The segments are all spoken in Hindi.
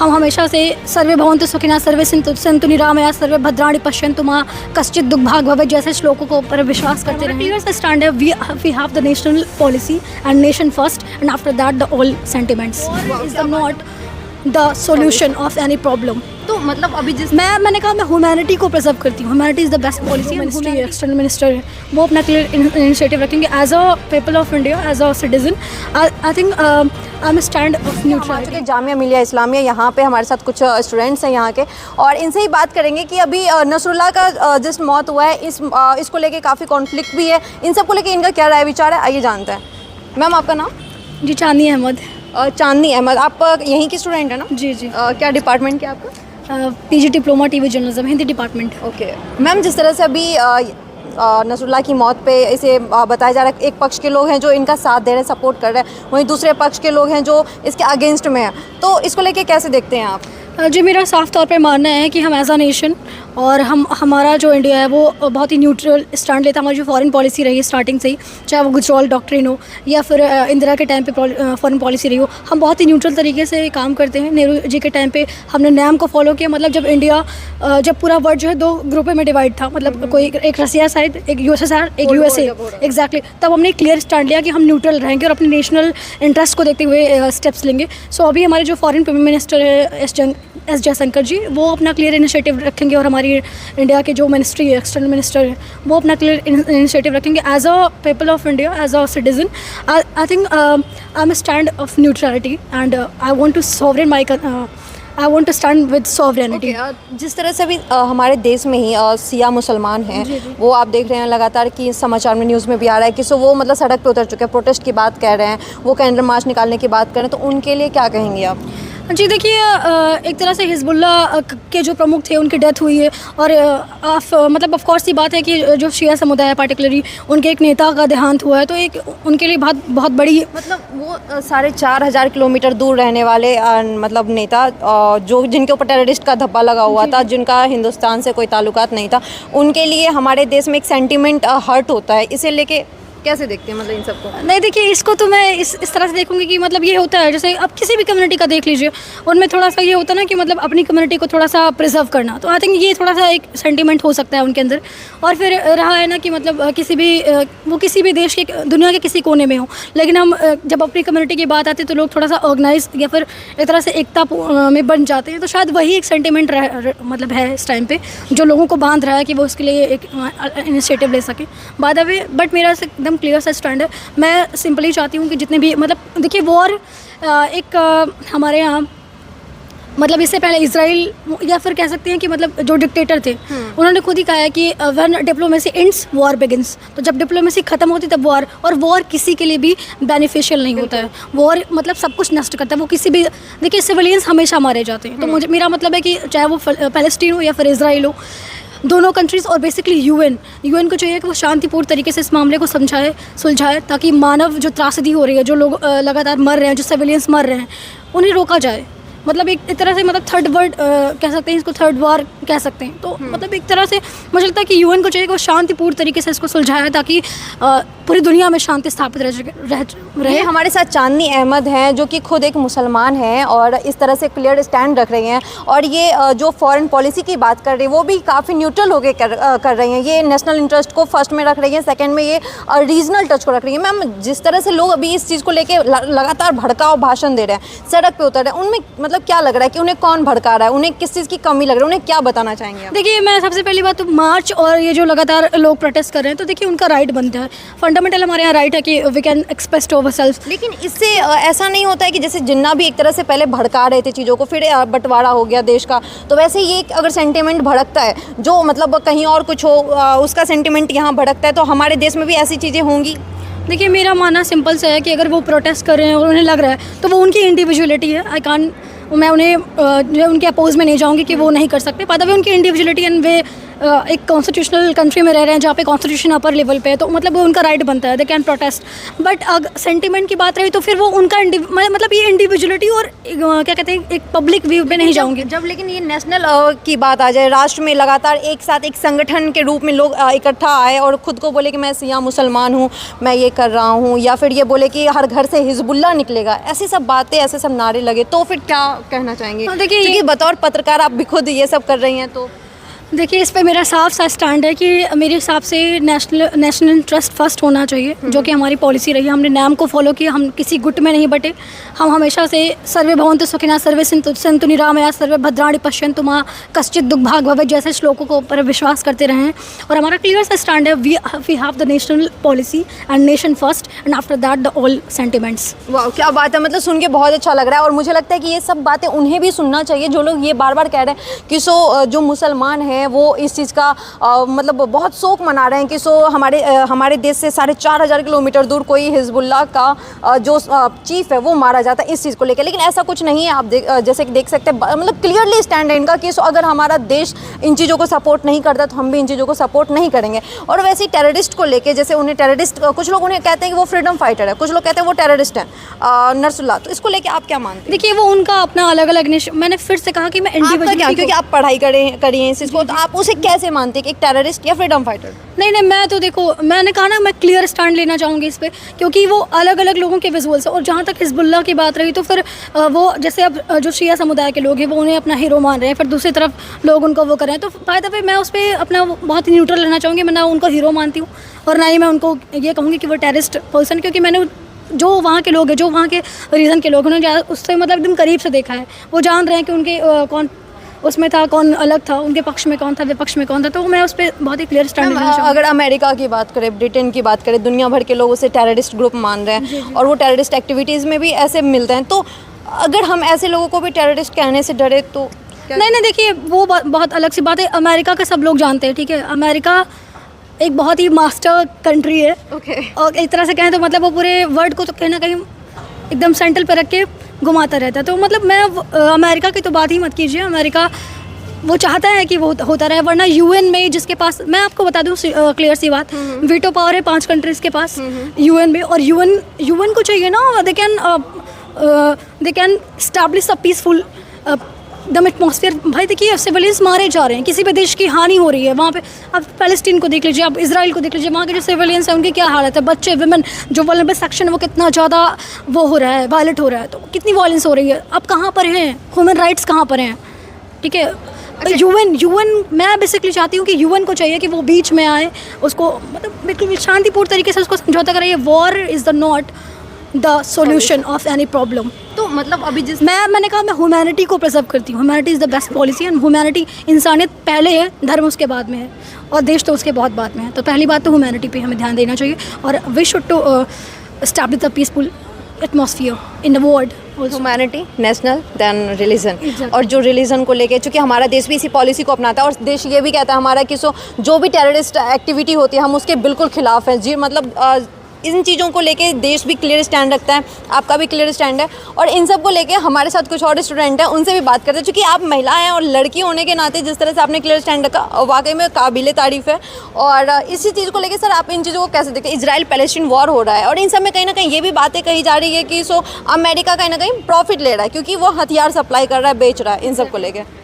हम हमेशा से सर्वे भवन्तु सुखिनः सर्वे सन्तु निरामया सर्वे भद्राणि पश्यन्तु मां कश्चित् दुःखभाग् भवेत् जैसे श्लोकों को ऊपर विश्वास करते रहे। क्लियर द स्टैंड है, we have the national policy and nation first and after that the all sentiments is the not the solution of any problem. तो मतलब अभी जिस मैंने कहा मैं ह्यूमैनिटी को प्रिजर्व करती हूँ। Humanity is the best policy. Ministry external minister है वो अपना क्लियर इनिशिएटिव रखेंगे as a people of India, as a citizen. I think I am stand of neutrality. Jamia Millia Islamia यहाँ पे हमारे साथ कुछ स्टूडेंट्स हैं यहाँ के, और इनसे ही बात करेंगे कि अभी नसरुल्लाह का जिस मौत हुआ है इसको लेके काफ़ी कॉन्फ्लिक्ट भी है। इन सबको लेके इनका क्या राय विचार है, आइए जानते हैं। मैम आपका नाम? जी चांदनी अहमद। चांदनी अहमद, आप यहीं की स्टूडेंट है ना? जी जी। क्या डिपार्टमेंट क्या आपका? PG diploma TV journalism, Hindi department. Okay ma'am, जिस तरह से अभी नसरुल्लाह की मौत पे इसे बताया जा रहा है, एक पक्ष के लोग हैं जो इनका साथ दे रहे हैं, सपोर्ट कर रहे हैं, वहीं दूसरे पक्ष के लोग हैं जो इसके अगेंस्ट में हैं, तो इसको लेके कैसे देखते हैं आप? जी मेरा साफ तौर पे मानना है कि हम एज अ नेशन और हमारा जो इंडिया है वो बहुत ही न्यूट्रल स्टैंड लेता है। हमारी जो फॉरेन पॉलिसी रही है स्टार्टिंग से ही, चाहे वो गुजराल डॉक्ट्रिन हो या फिर इंदिरा के टाइम पे फॉरेन पॉलिसी रही हो, हम बहुत ही न्यूट्रल तरीके से काम करते हैं। नेहरू जी के टाइम पे हमने नैम को फॉलो किया। मतलब जब इंडिया जब पूरा वर्ल्ड जो है दो ग्रुपों में डिवाइड था, मतलब कोई एक रसिया साइड, एक यूएसएसआर, एक यूएसए, एग्जैक्टली, तब हमने क्लियर स्टैंड लिया कि हम न्यूट्रल रहेंगे और अपने नेशनल इंटरेस्ट को देखते हुए स्टेप्स लेंगे। सो अभी हमारे जो फॉरेन मिनिस्टर है एस जयशंकर जी, वो अपना क्लियर इनिशिएटिव रखेंगे और हमारी इंडिया के जो मिनिस्ट्री है एक्सटर्नल मिनिस्टर है वो अपना क्लियर इनिशिएटिव रखेंगे as a people of India, as a citizen. I think I am stand of neutrality and I want to sovereign I want to stand with sovereignty. जिस तरह से अभी हमारे देश में ही शिया मुसलमान हैं, वो आप देख रहे हैं लगातार कि समाचार में, न्यूज़ में भी आ रहा है कि वो मतलब सड़क पे उतर चुके हैं, प्रोटेस्ट की बात कह रहे हैं, वो कैंडल मार्च निकालने की बात कर रहे हैं, तो उनके लिए क्या कहेंगे आप? जी देखिए, एक तरह से हिजबुल्लाह के जो प्रमुख थे उनकी डेथ हुई है और मतलब ऑफ कोर्स ये बात है कि जो शिया समुदाय है पार्टिकुलरली उनके एक नेता का देहांत हुआ है, तो एक उनके लिए बहुत बड़ी, मतलब वो 4,500 किलोमीटर दूर रहने वाले मतलब नेता जो जिनके ऊपर टेररिस्ट का धब्बा लगा हुआ था, जिनका हिंदुस्तान से कोई ताल्लुकात नहीं था, उनके लिए हमारे देश में एक सेंटिमेंट हर्ट होता है। इसे लेके कैसे देखते हैं मतलब इन सबको? नहीं देखिए, इसको तो मैं इस तरह से देखूंगी कि मतलब ये होता है, जैसे आप किसी भी कम्युनिटी का देख लीजिए, उनमें थोड़ा सा ये होता है ना कि मतलब अपनी कम्युनिटी को थोड़ा सा प्रिजर्व करना, तो आई थिंक ये थोड़ा सा एक सेंटीमेंट हो सकता है उनके अंदर। और फिर रहा है ना कि मतलब वो किसी भी देश के, दुनिया के किसी कोने में हो, लेकिन हम जब अपनी कम्युनिटी की बात आती है तो लोग थोड़ा सा ऑर्गेनाइज या फिर एक तरह से एकता में बन जाते हैं, तो शायद वही एक सेंटीमेंट मतलब है इस टाइम पे जो लोगों को बांध रहा है कि वो उसके लिए एक इनिशिएटिव ले सके। बाय द वे, बट मेरा एकदम क्लियर सा स्टैंड है। मैं सिंपली चाहती हूँ कि जितने भी मतलब देखिए वॉर एक हमारे यहाँ मतलब इससे पहले इजराइल या फिर कह सकते हैं कि मतलब जो डिक्टेटर थे उन्होंने खुद ही कहा है कि when diplomacy ends war begins, तो जब डिप्लोमेसी खत्म होती तब वॉर, और वॉर किसी के लिए भी बेनिफिशियल नहीं होता है। वॉर मतलब सब कुछ नष्ट करता है, वो किसी भी, देखिए सिविलियंस हमेशा मारे जाते हैं। तो मेरा मतलब है कि चाहे वो पैलेस्टीन हो या फिर इसराइल हो, दोनों कंट्रीज़ और बेसिकली यूएन को चाहिए कि वो शांतिपूर्ण तरीके से इस मामले को सुलझाए ताकि मानव जो त्रासदी हो रही है, जो लोग लगातार मर रहे हैं, जो सिविलियंस मर रहे हैं, उन्हें रोका जाए। मतलब एक तरह से मतलब थर्ड वर्ल्ड कह सकते हैं, इसको थर्ड वॉर कह सकते हैं। तो मतलब एक तरह से मुझे लगता है कि यूएन को चाहिए कि वो शांतिपूर्ण तरीके से इसको सुलझाए ताकि पूरी दुनिया में शांति स्थापित रहे। हमारे साथ चांदनी अहमद हैं जो कि खुद एक मुसलमान हैं और इस तरह से क्लियर स्टैंड रख रही हैं, और ये जो फॉरेन पॉलिसी की बात कर रही है वो भी काफ़ी न्यूट्रल होकर कर रही हैं। ये नेशनल इंटरेस्ट को फर्स्ट में रख रही हैं, सेकंड में ये रीजनल टच को रख रही हैं। मैम, जिस तरह से लोग अभी इस चीज़ को लेकर लगातार भड़काऊ भाषण दे रहे हैं, सड़क पर उतर रहे हैं, उनमें मतलब क्या लग रहा है कि उन्हें कौन भड़का रहा है, उन्हें किस चीज़ की कमी लग रही है, उन्हें क्या बताना चाहेंगे आप? देखिए, मैं सबसे पहली बात तो मार्च और ये जो लगातार लोग प्रोटेस्ट कर रहे हैं, तो देखिए उनका राइट बनता है, फंडामेंटल हमारे यहाँ राइट है कि we can express to ourself. लेकिन इससे ऐसा नहीं होता है कि जैसे जिन्ना भी एक तरह से पहले भड़का रहे थे चीज़ों को, फिर बंटवारा हो गया देश का, तो वैसे ये अगर सेंटिमेंट भड़कता है, जो मतलब कहीं और कुछ हो उसका सेंटिमेंट यहाँ भड़कता है, तो हमारे देश में भी ऐसी चीज़ें होंगी? देखिए, मेरा मानना सिंपल से है कि अगर वो प्रोटेस्ट कर रहे हैं और उन्हें लग रहा है तो वो उनकी इंडिविजुअलिटी है। मैं उन्हें उनके अपोज में नहीं जाऊंगी कि वो नहीं कर सकते, पता भी उनकी इंडिविजुअलिटी एंड वे एक कॉन्स्टिट्यूशनल कंट्री में रह रहे हैं जहाँ पे कॉन्स्टिट्यूशन अपर लेवल पे है, तो मतलब वो उनका राइट बनता है, दे कैन प्रोटेस्ट। बट अगर सेंटिमेंट की बात रही तो फिर वो उनका मतलब ये इंडिविजुअलिटी और क्या कहते हैं एक पब्लिक व्यू पे नहीं जाऊँगी। जब लेकिन ये नेशनल की बात आ जाए, राष्ट्र में लगातार एक साथ एक संगठन के रूप में लोग इकट्ठा आए और खुद को बोले कि मैं सिया मुसलमान हूँ, मैं ये कर रहा हूँ, या फिर ये बोले कि हर घर से हिजबुल्लाह निकलेगा, ऐसी सब बातें, ऐसे सब नारे लगे, तो फिर क्या कहना चाहेंगे? देखिए, क्योंकि बतौर पत्रकार आप भी खुद ये सब कर रही हैं, तो देखिए इस पे मेरा साफ सा स्टैंड है कि मेरे हिसाब से नेशनल इंटरेस्ट फर्स्ट होना चाहिए, जो कि हमारी पॉलिसी रही है। हमने नाम को फॉलो किया, हम किसी गुट में नहीं बटे। हम हमेशा से सर्वे भवन्तु सुखिनः सर्वे सन्तु निरामया सर्वे भद्राणि पश्यन्तु मां कश्चित् दुःखभाग् भवेत् जैसे श्लोकों को पर विश्वास करते रहे हैं। और हमारा क्लियर सा स्टैंड है, we have the national policy and nation first and after that the all sentiments. वाह, क्या बात है, मतलब सुन के बहुत अच्छा लग रहा है। और मुझे लगता है कि ये सब बातें उन्हें भी सुनना चाहिए जो लोग ये बार बार कह रहे हैं कि जो मुसलमान हैं वो इस चीज़ का मतलब बहुत शोक मना रहे हैं कि हमारे देश से 4,500 किलोमीटर दूर कोई हिजबुल्लाह का जो चीफ है वो मारा जाता है इस चीज़ को लेकर। लेकिन ऐसा कुछ नहीं है। आप जैसे कि देख सकते हैं, मतलब क्लियरली स्टैंड है इनका कि अगर हमारा देश इन चीज़ों को सपोर्ट नहीं करता तो हम भी इन चीज़ों को सपोर्ट नहीं करेंगे। और वैसे ही टेररिस्ट को लेके, जैसे उन्हें टेररिस्ट, कुछ लोग उन्हें कहते हैं कि वो फ्रीडम फाइटर है, कुछ लोग कहते हैं वो टेररिस्ट है, नरसुल्ला, तो इसको लेके आप क्या मानते हैं? देखिए वो उनका अपना अलग अलग मैंने फिर से कहा कि मैं इंडिविजुअल, क्योंकि आप पढ़ाई करी हैं इस चीज़ को, तो आप उसे कैसे मानते हैं कि एक टेररिस्ट या फ्रीडम फाइटर? नहीं, मैं तो देखो, मैंने कहा ना, मैं क्लियर स्टैंड लेना चाहूँगी इस पे, क्योंकि वो अलग अलग लोगों के विजुअल्स है। और जहाँ तक हिजबुल्लाह की बात रही तो फिर वो जैसे अब जो शिया समुदाय के लोग हैं वो उन्हें अपना हीरो मान रहे हैं, फिर दूसरी तरफ लोग उनको वो कर रहे हैं। तो बाय द वे मैं उस पर अपना बहुत ही न्यूट्रल रहना चाहूँगी। मैं ना उनको हीरो मानती हूँ और ना ही मैं उनको ये कहूँगी कि वो टेररिस्ट पर्सन, क्योंकि मैंने जो वहाँ के लोग हैं, जो वहाँ के रीजन के लोग, उन्होंने उससे मतलब एकदम करीब से देखा है। वो जान रहे हैं कि उनके कौन उसमें था, कौन अलग था, उनके पक्ष में कौन था, विपक्ष में कौन था। तो मैं उस पर बहुत ही क्लियर स्टैंड लेना चाहूँगी। अगर अमेरिका की बात करें, ब्रिटेन की बात करें, दुनिया भर के लोग उसे टेररिस्ट ग्रुप मान रहे हैं और वो टेररिस्ट एक्टिविटीज़ में भी ऐसे मिलते हैं। तो अगर हम ऐसे लोगों को भी टेररिस्ट कहने से डरे तो नहीं, देखिए वो बहुत अलग सी बात है। अमेरिका का सब लोग जानते हैं, ठीक है। अमेरिका एक बहुत ही मास्टर कंट्री है। और एक तरह से कहें तो मतलब वो पूरे वर्ल्ड को तो कहीं ना कहीं एकदम सेंटर पे रख के घुमाता रहता है। तो मतलब मैं अमेरिका की तो बात ही मत कीजिए। अमेरिका वो चाहता है कि वो होता रहे, वरना यूएन में जिसके पास, मैं आपको बता दूं क्लियर सी बात, वीटो पावर है 5 कंट्रीज़ के पास यूएन में। और यूएन को चाहिए ना, they can establish a peaceful दम एटमॉस्फेयर। भाई देखिए सिविलियंस मारे जा रहे हैं, किसी भी देश की हानि हो रही है वहाँ पे। आप पैलेस्टीन को देख लीजिए, आप इसराइल को देख लीजिए, वहाँ के जो सिविलियंस हैं उनकी क्या हालत है, बच्चे, वुमेन, जो वल्नरेबल सेक्शन है वो कितना ज़्यादा वो हो रहा है, वायलेट हो रहा है। तो कितनी वायलेंस हो रही है। अब कहाँ पर हैं ह्यूमन राइट्स, कहाँ पर हैं? ठीक है, यूएन मैं बेसिकली चाहती हूँ कि यूएन को चाहिए कि वो बीच में आए, उसको मतलब बिल्कुल शांतिपूर्ण तरीके से उसको समझौता कराइए। War is the not the solution of any problem. तो मतलब अभी मैंने कहा मैं ह्यूमैनिटी को प्रिजर्व करती हूँ। Humanity is the best policy and humanity, इंसानियत पहले है, धर्म उसके बाद में है और देश तो उसके बहुत बाद में है। तो पहली बात तो ह्यूमैनिटी पे हमें ध्यान देना चाहिए और we should to establish the peaceful atmosphere in the world. Humanity, national, then religion. और जो रिलीजन को लेके, चूँकि हमारा देश भी इसी पॉलिसी को अपनाता है और देश ये भी कहता है हमारा कि जो भी टेररिस्ट एक्टिविटी होती है हम उसके बिल्कुल खिलाफ हैं जी। मतलब इन चीज़ों को लेके देश भी क्लियर स्टैंड रखता है, आपका भी क्लियर स्टैंड है। और इन सब को लेके हमारे साथ कुछ और स्टूडेंट हैं, उनसे भी बात करते हैं। चूँकि आप महिला हैं और लड़की होने के नाते जिस तरह से आपने क्लियर स्टैंड रखा, वाकई में काबिले तारीफ़ है। और इसी चीज़ को लेके सर आप इन चीज़ों को कैसे देखते हैं? इजराइल पैलेस्टीन वॉर हो रहा है और इन सब में कहीं ना कहीं ये भी बातें कही जा रही है कि अमेरिका कहीं ना कहीं प्रॉफिट ले रहा है क्योंकि वो हथियार सप्लाई कर रहा है, बेच रहा है, इन सब को लेकर।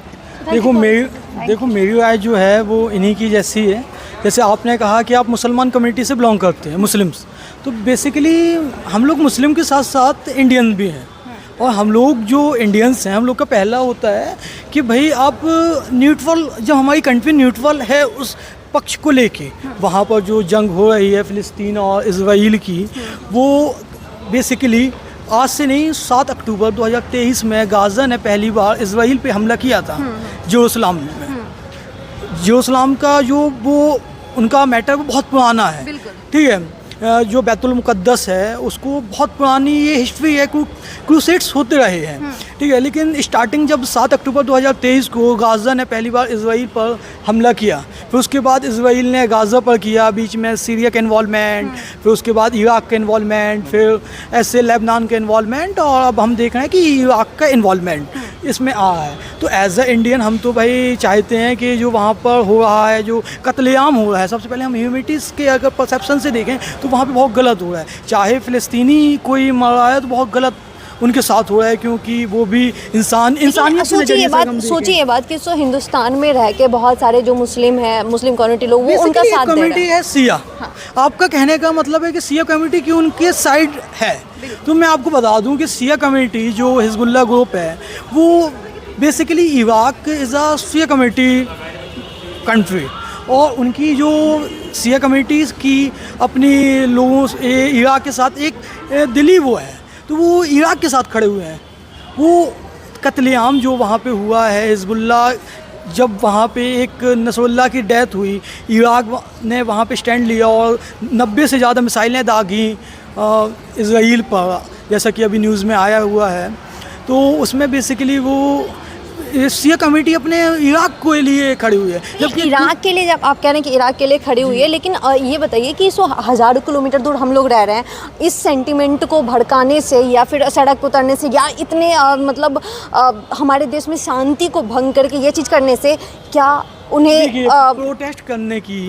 देखो मेरी राय जो है वो इन्हीं की जैसी है। जैसे आपने कहा कि आप मुसलमान कम्युनिटी से बिलोंग करते हैं, मुस्लिम्स, तो बेसिकली हम लोग मुस्लिम के साथ साथ इंडियन भी हैं। और हम लोग जो इंडियंस हैं, हम लोग का पहला होता है कि भाई आप न्यूट्रल, जब हमारी कंट्री न्यूट्रल है उस पक्ष को लेके, वहाँ पर जो जंग हो रही है फ़िलिस्तीन और इजराइल की, वो बेसिकली आज से नहीं 7 अक्टूबर 2023 में गाज़ा ने पहली बार इजराइल पे हमला किया था जेरूसलम में। जेरूसलम का जो वो उनका मैटर वो बहुत पुराना है, ठीक है। जो बैतुल मुक़द्दस है उसको बहुत पुरानी ये हिस्ट्री है, क्रूसेड्स होते रहे हैं, ठीक है। लेकिन स्टार्टिंग जब 7 अक्टूबर 2023 को गाज़ा ने पहली बार इजराइल पर हमला किया, फिर उसके बाद इजराइल ने गाज़ा पर किया, बीच में सीरिया का इन्वॉल्वमेंट, फिर उसके बाद इराक़ का इन्वॉल्वमेंट, फिर ऐसे लेबनान का इन्वॉल्वमेंट और अब हम देख रहे हैं कि इराक़ का इन्वॉल्वमेंट, इसमें आ है। तो एज अ इंडियन हम तो भाई चाहते हैं कि जो वहाँ पर हो रहा है, जो कत्लेआम हो रहा है, सबसे पहले हम ह्यूमैनिटीज़ के अगर परसेप्शन से देखें तो वहाँ पे बहुत गलत हो रहा है। चाहे फ़िलिस्तीनी कोई मर रहा है तो बहुत गलत उनके साथ हो रहा है, क्योंकि वो भी इंसानियत के नज़रिए से हम सोचिए देखें। ये बात कि हिंदुस्तान में रह के बहुत सारे जो मुस्लिम हैं, मुस्लिम कम्युनिटी लोग, वो उनका साथ दे रहे कम्युनिटी हैं। है सिया। आपका कहने का मतलब है कि सिया कम्युनिटी की उनके साइड है। तो मैं आपको बता दूं कि सिया कम्युनिटी जो हिजबुल्लाह ग्रुप है वो basically Iraq is a Siya community country, और उनकी जो सिया कम्युनिटीज़ की अपनी लोगों से इराक के साथ एक दिली वो है, तो वो इराक के साथ खड़े हुए हैं। वो कत्लेआम जो वहाँ पे हुआ है, हिजबुल्लाह जब वहाँ पे एक नसरुल्लाह की डेथ हुई, इराक ने वहाँ पे स्टैंड लिया और 90 से ज़्यादा मिसाइलें दागी इज़राइल पर, जैसा कि अभी न्यूज़ में आया हुआ है। तो उसमें बेसिकली वो सिया कमेटी अपने इराक के लिए खड़ी हुई है। जबकि इराक के लिए, जब आप कह रहे हैं कि इराक के लिए खड़ी हुई है, लेकिन ये बताइए कि हज़ारों किलोमीटर दूर हम लोग रह रहे हैं, इस सेंटिमेंट को भड़काने से या फिर सड़क पर उतरने से या इतने मतलब हमारे देश में शांति को भंग करके ये चीज़ करने से क्या उन्हें प्रोटेस्ट करने की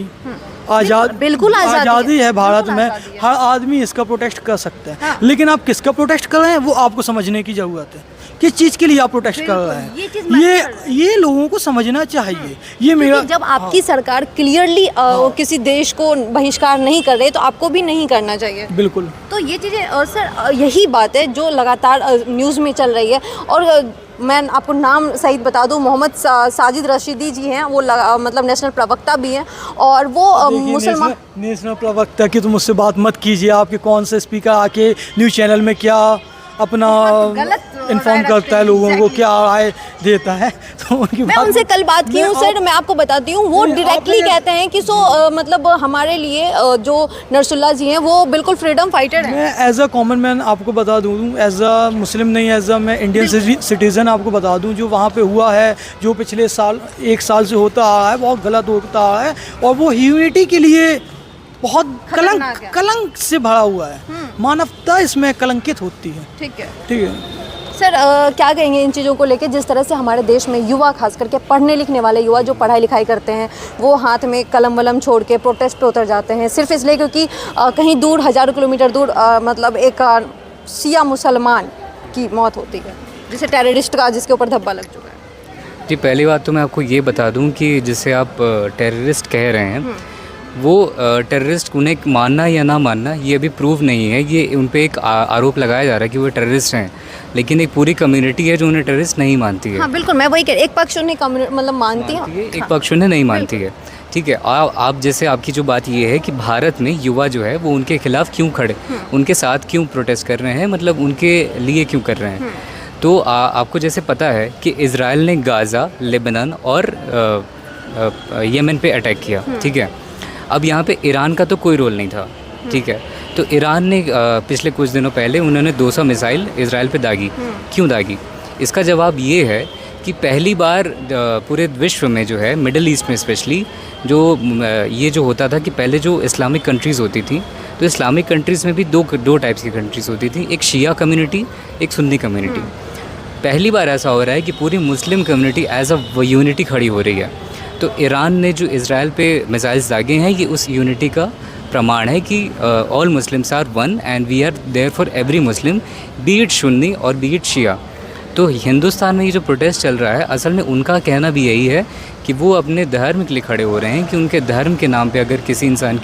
बिल्कुल आज़ादी है भारत में। हर आदमी इसका प्रोटेस्ट कर सकता है। हाँ। लेकिन आप किसका प्रोटेस्ट कर रहे हैं वो आपको समझने की ज़रूरत है। किस चीज़ के लिए आप प्रोटेस्ट कर रहे हैं, ये लोगों को समझना चाहिए। ये मेरा जब आपकी सरकार क्लियरली किसी देश को बहिष्कार नहीं कर रहे तो आपको भी नहीं करना चाहिए। बिल्कुल। तो ये चीज़ें सर यही बात है जो लगातार न्यूज़ में चल रही है। और मैं आपको नाम सहित बता दूं, मोहम्मद साजिद रशीदी जी हैं, वो मतलब नेशनल प्रवक्ता भी हैं, और वो मुसलमान नेशनल प्रवक्ता की तो मुझसे बात मत कीजिए। आपके कौन से स्पीकर आके न्यूज़ चैनल में क्या अपना इन्फॉर्म करता है लोगों को, क्या राय देता है। तो उनकी मैं उनसे कल बात की हूँ सर, मैं आपको बताती हूँ, वो डायरेक्टली कहते हैं कि मतलब हमारे लिए जो नरसुल्ला जी हैं वो बिल्कुल फ्रीडम फाइटर हैं। मैं एज अ कॉमन मैन आपको बता दूँ, एज अ मुस्लिम नहीं, एज अ मैं इंडियन सिटीज़न आपको बता दूँ, जो वहाँ पे हुआ है, जो पिछले साल 1 साल से होता आ रहा है, बहुत गलत होता आ रहा है, और वो ह्यूमैनिटी के लिए बहुत कलंक से भरा हुआ है। मानवता इसमें कलंकित होती है। ठीक है सर, क्या कहेंगे इन चीज़ों को लेके, जिस तरह से हमारे देश में युवा, खास करके पढ़ने लिखने वाले युवा जो पढ़ाई लिखाई करते हैं, वो हाथ में कलम वलम छोड़ के प्रोटेस्ट पे उतर जाते हैं सिर्फ इसलिए क्योंकि कहीं दूर, हज़ारों किलोमीटर दूर मतलब एक शिया मुसलमान की मौत होती है, जिसे टेररिस्ट का, जिसके ऊपर धब्बा लग चुका है। जी, पहली बात तो मैं आपको ये बता दूं कि जिसे आप टेररिस्ट कह रहे हैं, वो टेररिस्ट उन्हें मानना या ना मानना ये अभी प्रूव नहीं है। ये उन पे एक आरोप लगाया जा रहा है कि वो टेररिस्ट हैं, लेकिन एक पूरी कम्युनिटी है जो उन्हें टेररिस्ट नहीं मानती है। हाँ बिल्कुल, मैं वही कह रही, एक पक्ष उन्हें मतलब मानती है, एक पक्ष उन्हें नहीं मानती है। ठीक है, आप जैसे आपकी जो बात ये है कि भारत में युवा जो है वो उनके खिलाफ क्यों खड़े, उनके साथ क्यों प्रोटेस्ट कर रहे हैं, मतलब उनके लिए क्यों कर रहे हैं। तो आपको जैसे पता है कि इज़राइल ने गाज़ा, लेबनान और यमन पे अटैक किया। ठीक है, अब यहाँ पे ईरान का तो कोई रोल नहीं था। ठीक है, तो ईरान ने पिछले कुछ दिनों पहले उन्होंने 200 मिसाइल इज़राइल पे दागी। क्यों दागी? इसका जवाब ये है कि पहली बार पूरे विश्व में जो है, मिडल ईस्ट में स्पेशली, जो ये जो होता था कि पहले जो इस्लामिक कंट्रीज़ होती थी, तो इस्लामिक कंट्रीज़ में भी दो टाइप्स की कंट्रीज़ होती थी, एक शिया कम्युनिटी, एक सुन्नी कम्युनिटी। पहली बार ऐसा हो रहा है कि पूरी Muslim community as a unity खड़ी हो रही है। तो ईरान ने जो इज़राइल पे मिसाइल्स दागे हैं, ये उस यूनिटी का प्रमाण है कि all Muslims are one and we are there for every Muslim, be it Sunni और बी इट शिया। तो हिंदुस्तान में ये जो प्रोटेस्ट चल रहा है, असल में उनका कहना भी यही है कि वो अपने धर्म के लिए खड़े हो रहे हैं कि उनके धर्म के नाम पे अगर किसी इंसान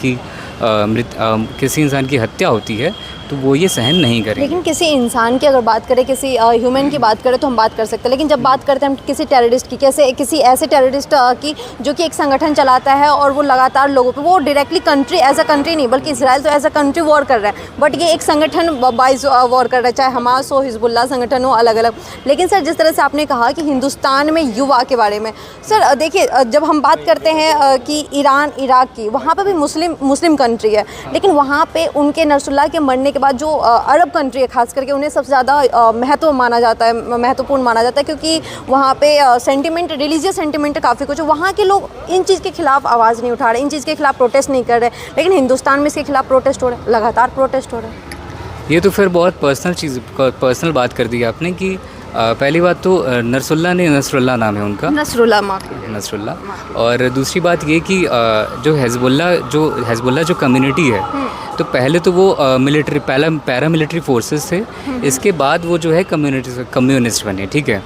की हत्या होती है तो वो ये सहन नहीं करें। लेकिन किसी इंसान की अगर बात करें, किसी ह्यूमन की बात करें तो हम बात कर सकते हैं, लेकिन जब बात करते हैं हम किसी टेररिस्ट की, किसी ऐसे टेररिस्ट की जो कि एक संगठन चलाता है और वो लगातार लोगों पे, वो directly country as a country नहीं, बल्कि इसराइल तो एज अ कंट्री वॉर कर रहा है, बट ये एक संगठन वाइज वॉर कर रहा है, चाहे हमास हो, हिजबुल्लाह संगठन हो, अलग अलग। लेकिन सर, जिस तरह से आपने कहा कि हिंदुस्तान में युवा के बारे में, सर देखिए, जब हम बात करते हैं कि ईरान, इराक की, वहाँ पर भी मुस्लिम कंट्री है, लेकिन वहाँ पर उनके नरसुल्ला के मरने के बाद जो अरब कंट्री है, खास करके उन्हें सबसे ज़्यादा महत्वपूर्ण माना जाता है, क्योंकि वहाँ पे सेंटिमेंट, रिलीजियस सेंटिमेंट काफ़ी कुछ, वहाँ के लोग इन चीज़ के खिलाफ आवाज़ नहीं उठा रहे, इन चीज़ के खिलाफ प्रोटेस्ट नहीं कर रहे, लेकिन हिंदुस्तान में इसके खिलाफ प्रोटेस्ट हो रहे हैं, लगातार प्रोटेस्ट हो रहे हैं। ये तो फिर बहुत पर्सनल बात कर दी आपने कि पहली बात तो नसरुल्लाह नाम है उनका, नसरुल्लाह माफ़ी। नसरुल्लाह। और दूसरी बात ये कि जो हिज़्बुल्लाह जो कम्युनिटी है, तो पहले तो वो पैरामिलिट्री फोर्सेस थे, इसके बाद वो जो है कम्युनिस्ट बने, ठीक है।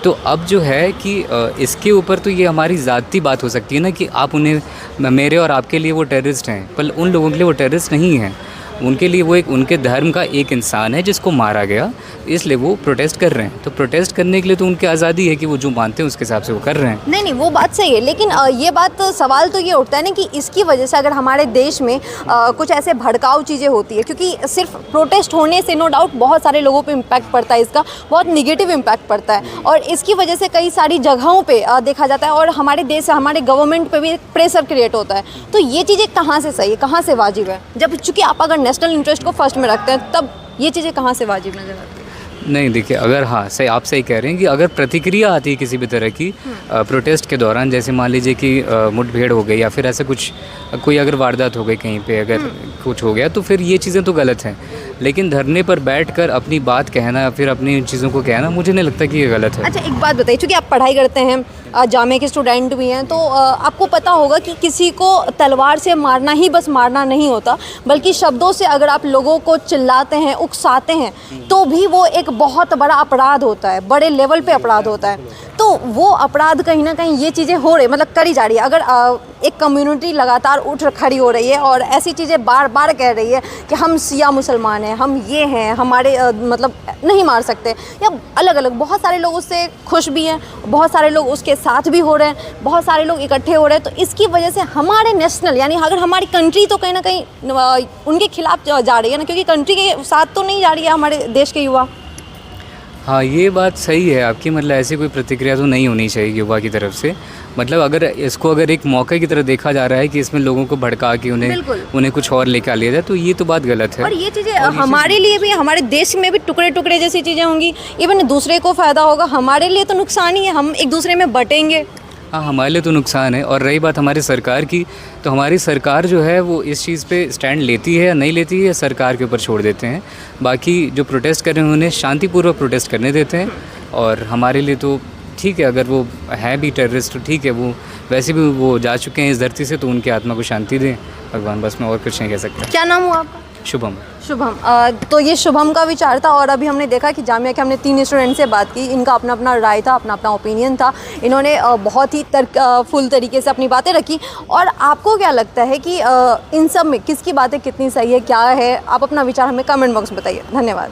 तो अब जो है कि इसके ऊपर तो ये हमारी ज़ाती बात हो सकती है ना कि आप उन्हें, मेरे और आपके लिए वो टेररिस्ट हैं, पर उन लोगों के लिए वो टेररिस्ट नहीं हैं। उनके लिए वो उनके धर्म का एक इंसान है जिसको मारा गया, इसलिए वो प्रोटेस्ट कर रहे हैं। तो प्रोटेस्ट करने के लिए तो उनकी आज़ादी है कि वो जो मानते हैं उसके हिसाब से वो कर रहे हैं। नहीं, वो बात सही है, लेकिन ये बात सवाल तो ये उठता है ना कि इसकी वजह से अगर हमारे देश में कुछ ऐसे भड़काऊ चीज़ें होती है, क्योंकि सिर्फ प्रोटेस्ट होने से नो डाउट बहुत सारे लोगों पे इम्पैक्ट पड़ता है, इसका बहुत निगेटिव इम्पैक्ट पड़ता है, और इसकी वजह से कई सारी जगहों पर देखा जाता है, और हमारे देश से हमारे गवर्नमेंट पर भी प्रेशर क्रिएट होता है। तो ये चीज़ें कहाँ से सही है, कहाँ से वाजिब है? जब चूँकि आप अगर नेशनल इंटरेस्ट को फर्स्ट में रखते हैं, तब ये चीज़ें कहाँ से वाजिब नजर आती है? नहीं, देखिए, अगर हाँ सही, आप सही कह रहे हैं कि अगर प्रतिक्रिया आती है किसी भी तरह की प्रोटेस्ट के दौरान, जैसे मान लीजिए कि मुठभेड़ हो गई या फिर ऐसे कुछ कोई अगर वारदात हो गई कहीं पे, अगर कुछ हो गया, तो फिर ये चीज़ें तो गलत हैं। लेकिन धरने पर बैठकर अपनी बात कहना या फिर अपनी चीज़ों को कहना, मुझे नहीं लगता कि ये गलत है। अच्छा, एक बात बताइए, चूँकि आप पढ़ाई करते हैं, जामे के स्टूडेंट भी हैं, तो आपको पता होगा कि किसी को तलवार से मारना ही बस मारना नहीं होता, बल्कि शब्दों से अगर आप लोगों को चिल्लाते हैं, उकसाते हैं, तो भी वो एक बहुत बड़ा अपराध होता है, बड़े लेवल पे अपराध होता है। तो वो अपराध कहीं ना कहीं ये चीज़ें हो रही, मतलब करी जा रही है। अगर एक कम्युनिटी लगातार उठ खड़ी हो रही है और ऐसी चीज़ें बार बार कह रही है कि हम शिया मुसलमान हैं, हम ये हैं, हमारे मतलब नहीं मार सकते, या अलग अलग बहुत सारे लोग उससे खुश भी हैं, बहुत सारे लोग उसके साथ भी हो रहे हैं, बहुत सारे लोग इकट्ठे हो रहे हैं, तो इसकी वजह से हमारे नेशनल, यानी अगर हमारी कंट्री तो कहीं ना कहीं उनके खिलाफ जा रही है ना, क्योंकि कंट्री के साथ तो नहीं जा रही है हमारे देश के युवा। हाँ, ये बात सही है आपकी, मतलब ऐसी कोई प्रतिक्रिया तो नहीं होनी चाहिए युवा की तरफ से। मतलब अगर इसको अगर एक मौके की तरह देखा जा रहा है कि इसमें लोगों को भड़का के उन्हें कुछ और लेकर लिया जाए, तो ये तो बात गलत है। और ये चीज़ें हमारे लिए भी, हमारे देश में भी टुकड़े टुकड़े जैसी चीज़ें होंगी, इवन दूसरे को फ़ायदा होगा, हमारे लिए तो नुकसान ही है, हम एक दूसरे में बटेंगे। हाँ, हमारे लिए तो नुकसान है। और रही बात हमारी सरकार की, तो हमारी सरकार जो है वो इस चीज़ पे स्टैंड लेती है या नहीं लेती है, सरकार के ऊपर छोड़ देते हैं। बाकी जो प्रोटेस्ट कर रहे हैं उन्हें शांतिपूर्वक प्रोटेस्ट करने देते हैं, और हमारे लिए तो ठीक है, अगर वो है भी टेररिस्ट तो ठीक है, वो वैसे भी वो जा चुके हैं इस धरती से, तो उनकी आत्मा को शांति दें भगवान, बस मैं और कुछ नहीं कह सकता। क्या नाम हुआ आपका? शुभम। तो ये शुभम का विचार था, और अभी हमने देखा कि जामिया के हमने 3 स्टूडेंट से बात की, इनका अपना अपना राय था, अपना अपना ओपिनियन था, इन्होंने बहुत ही फुल तरीके से अपनी बातें रखी। और आपको क्या लगता है कि इन सब में किसकी बातें कितनी सही है, क्या है? आप अपना विचार हमें कमेंट बॉक्स में बताइए। धन्यवाद।